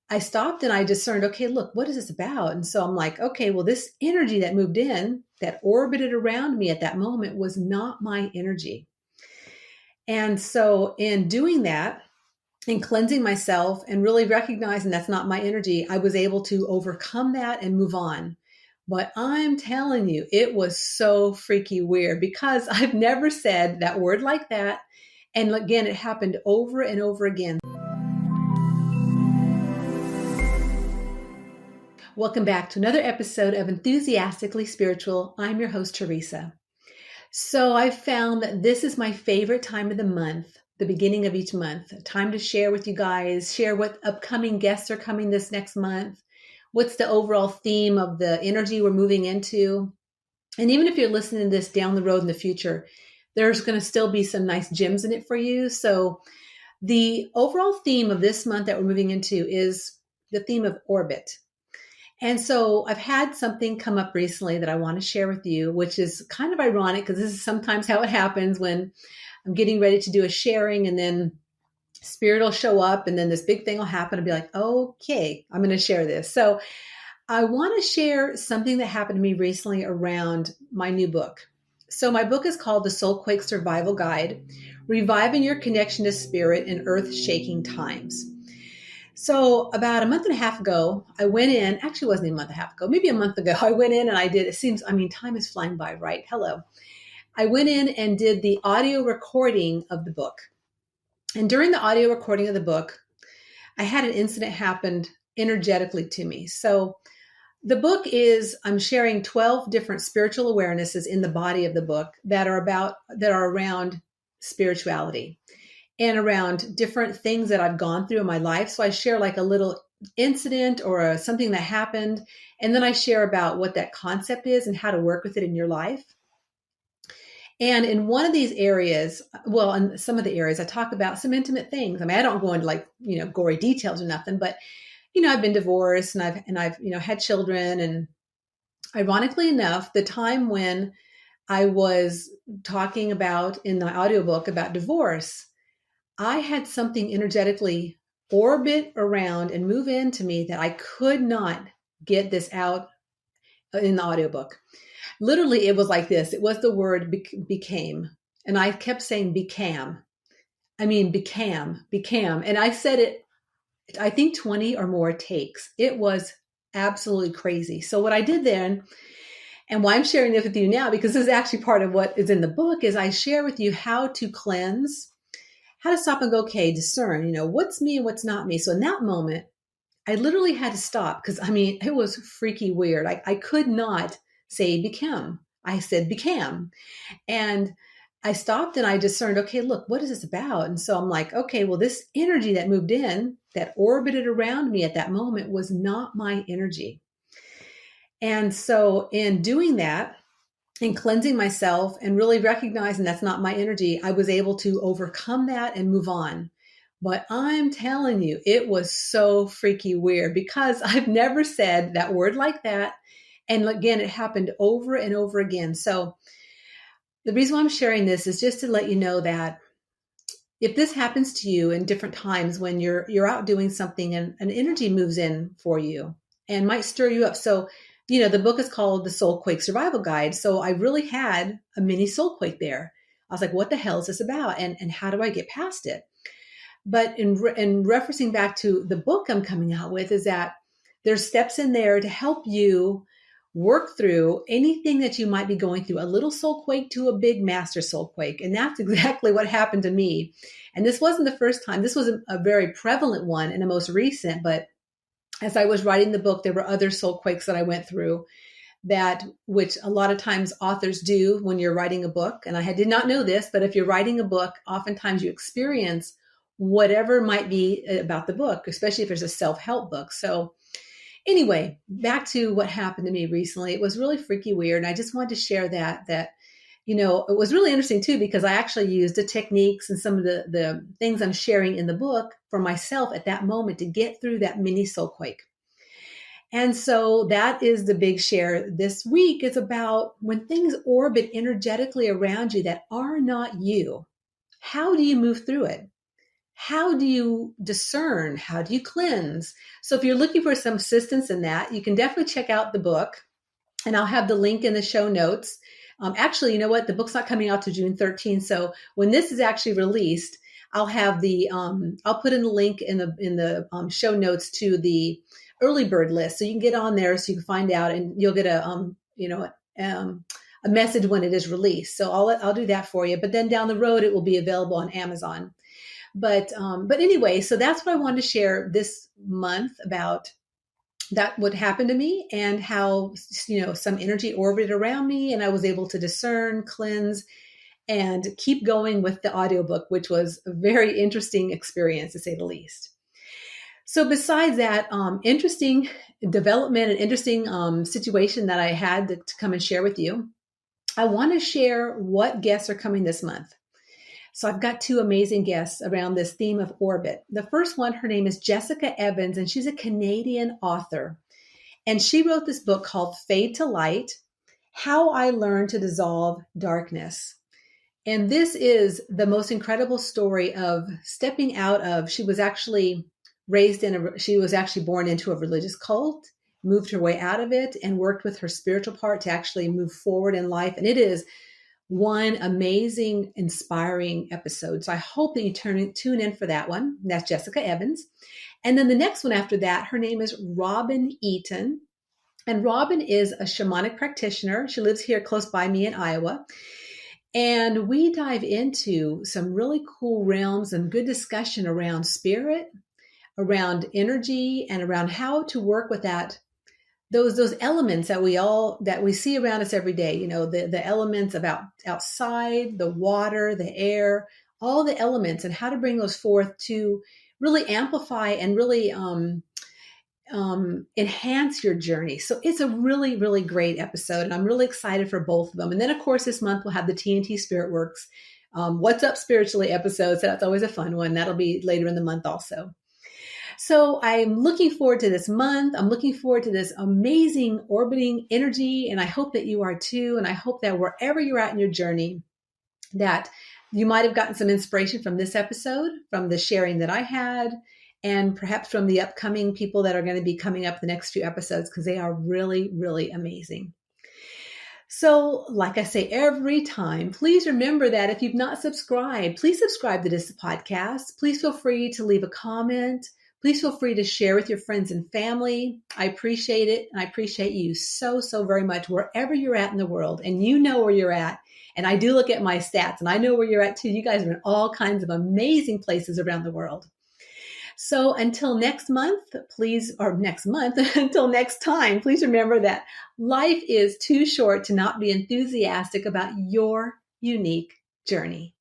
I stopped and I discerned, okay, look, what is this about? And so I'm like, okay, well, this energy that moved in, that orbited around me at that moment was not my energy. And so in doing that, in cleansing myself and really recognizing that's not my energy, I was able to overcome that and move on. But I'm telling you, it was so freaky weird because I've never said that word like that. And again, it happened over and over again. Welcome back to another episode of Enthusiastically Spiritual. I'm your host, Teresa. So I found that this is my favorite time of the month, the beginning of each month, time to share with you guys, share what upcoming guests are coming this next month, what's the overall theme of the energy we're moving into. And even if you're listening to this down the road in the future, there's going to still be some nice gems in it for you. So the overall theme of this month that we're moving into is the theme of orbit. And so I've had something come up recently that I want to share with you, which is kind of ironic because this is sometimes how it happens when I'm getting ready to do a sharing and then spirit will show up and then this big thing will happen and be like, okay, I'm going to share this. So I want to share something that happened to me recently around my new book. So my book is called The Soul Quake Survival Guide, Reviving Your Connection to Spirit in Earth-Shaking Times. So about a month and a half ago, I went in, actually it wasn't a month and a half ago, maybe a month ago, I went in and I did, time is flying by, right? Hello. I went in and did the audio recording of the book. And during the audio recording of the book, I had an incident happen energetically to me. So the book is, I'm sharing 12 different spiritual awarenesses in the body of the book that are around spirituality and around different things that I've gone through in my life. So I share like a little incident or something that happened. And then I share about what that concept is and how to work with it in your life. And in one of these areas, well, in some of the areas, I talk about some intimate things. I mean, I don't go into like, gory details or nothing, but, I've been divorced and I've had children. And ironically enough, the time when I was talking about in the audiobook about divorce, I had something energetically orbit around and move into me that I could not get this out in the audiobook. Literally, it was like this. It was the word became. And I kept saying becam. Becam. And I said it, I think 20 or more takes. It was absolutely crazy. So what I did then, and why I'm sharing this with you now, because this is actually part of what is in the book, is I share with you how to cleanse, how to stop and go, okay, discern, what's me and what's not me. So in that moment, I literally had to stop because, it was freaky weird. I could not say became. I said becam. And I stopped and I discerned, okay, look, what is this about? And so I'm like, okay, well, this energy that moved in, that orbited around me at that moment was not my energy. And so in doing that, in cleansing myself and really recognizing that's not my energy, I was able to overcome that and move on. But I'm telling you, it was so freaky weird because I've never said that word like that. And again, it happened over and over again. So the reason why I'm sharing this is just to let you know that if this happens to you in different times when you're out doing something and an energy moves in for you and might stir you up. So the book is called The Soul Quake Survival Guide. So I really had a mini soul quake there. I was like, what the hell is this about? And how do I get past it? But in referencing back to the book I'm coming out with is that there's steps in there to help you work through anything that you might be going through, a little soul quake to a big master soul quake. And that's exactly what happened to me. And this wasn't the first time. This was a very prevalent one and the most recent, but as I was writing the book, there were other soul quakes that I went through which a lot of times authors do when you're writing a book. And I did not know this, but if you're writing a book, oftentimes you experience whatever might be about the book, especially if there's a self-help book. So anyway, back to what happened to me recently. It was really freaky weird. And I just wanted to share that it was really interesting too, because I actually used the techniques and some of the things I'm sharing in the book for myself at that moment to get through that mini soul quake. And so that is the big share this week, is about when things orbit energetically around you that are not you. How do you move through it? how do you discern? How do you cleanse? So if you're looking for some assistance in that, you can definitely check out the book, and I'll have the link in the show notes. Actually, you know what? The book's not coming out to June 13th. So when this is actually released, I'll have I'll put in the link in the show notes to the early bird list. So you can get on there so you can find out, and you'll get a message when it is released. So I'll do that for you. But then down the road, it will be available on Amazon. But anyway, so that's what I wanted to share this month about that, what happened to me, and how, some energy orbited around me, and I was able to discern, cleanse, and keep going with the audiobook, which was a very interesting experience, to say the least. So besides that interesting development and interesting situation that I had to come and share with you, I want to share what guests are coming this month. So I've got two amazing guests around this theme of orbit. The first one, her name is Jessica Evans, and she's a Canadian author. And she wrote this book called Fade to Light, How I Learned to Dissolve Darkness. And this is the most incredible story of stepping out of, she was actually born into a religious cult, moved her way out of it, and worked with her spiritual part to actually move forward in life. And it is one amazing, inspiring episode. So I hope that you tune in for that one. That's Jessica Evans. And then the next one after that, her name is Robin Eaton. And Robin is a shamanic practitioner. She lives here close by me in Iowa. And we dive into some really cool realms and good discussion around spirit, around energy, and around how to work with those elements that we see around us every day. The elements about outside, the water, the air, all the elements, and how to bring those forth to really amplify and really enhance your journey. So it's a really, really great episode, and I'm really excited for both of them. And then, of course, this month we'll have the TNT SpiritWorks What's Up Spiritually episode. So that's always a fun one. That'll be later in the month also. So I'm looking forward to this month. I'm looking forward to this amazing orbiting energy, and I hope that you are too. And I hope that wherever you're at in your journey, that you might have gotten some inspiration from this episode, from the sharing that I had, and perhaps from the upcoming people that are going to be coming up the next few episodes, because they are really, really amazing. So like I say every time, please remember that if you've not subscribed, please subscribe to this podcast. Please feel free to leave a comment. Please feel free to share with your friends and family. I appreciate it. And I appreciate you so, so very much wherever you're at in the world. And you know where you're at. And I do look at my stats, and I know where you're at too. You guys are in all kinds of amazing places around the world. So until next month, until next time, please remember that life is too short to not be enthusiastic about your unique journey.